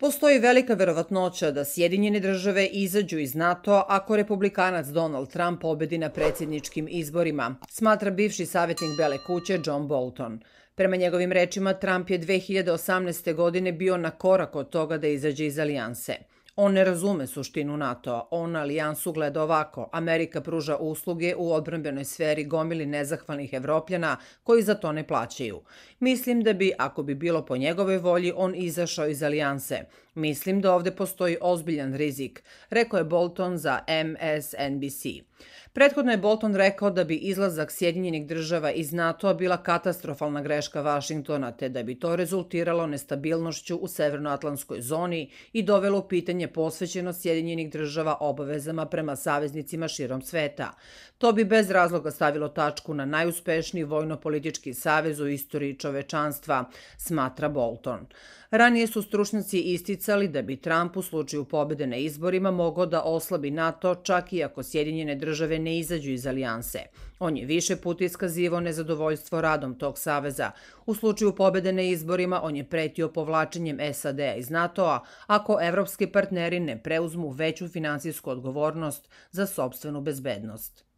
Postoji velika verovatnoća da Sjedinjene države izađu iz NATO ako republikanac Donald Trump pobedi na predsjedničkim izborima, smatra bivši savjetnik Bele kuće John Bolton. Prema njegovim rečima, Trump je 2018. godine bio na korak od toga da izađe iz alijanse. On ne razume suštinu NATO-a, on na alijansu gleda ovako: Amerika pruža usluge u odbrambenoj sferi gomili nezahvalnih Evropljana koji za to ne plaćaju. Mislim da bi, ako bi bilo po njegovoj volji, on izašao iz alijanse. Mislim da ovde postoji ozbiljan rizik, rekao je Bolton za MSNBC. Prethodno je Bolton rekao da bi izlazak Sjedinjenih država iz NATO-a bila katastrofalna greška Vašingtona, te da bi to rezultiralo nestabilnošću u severnoatlantskoj zoni i dovelo u pitanje posvećenost Sjedinjenih država obavezama prema saveznicima širom sveta. To bi bez razloga stavilo tačku na najuspešniji vojno-politički savez u istoriji čovečanstva, smatra Bolton. Ranije su stručnjaci isticali da bi Trump u slučaju pobede na izborima mogao da oslabi NATO čak i ako Sjedinjene države ne izađu iz alijanse. On je više puta iskazivao nezadovoljstvo radom tog saveza. U slučaju pobede na izborima on je pretio povlačenjem SAD-a iz NATO-a ako evropski partneri ne preuzmu veću finansijsku odgovornost za sopstvenu bezbednost.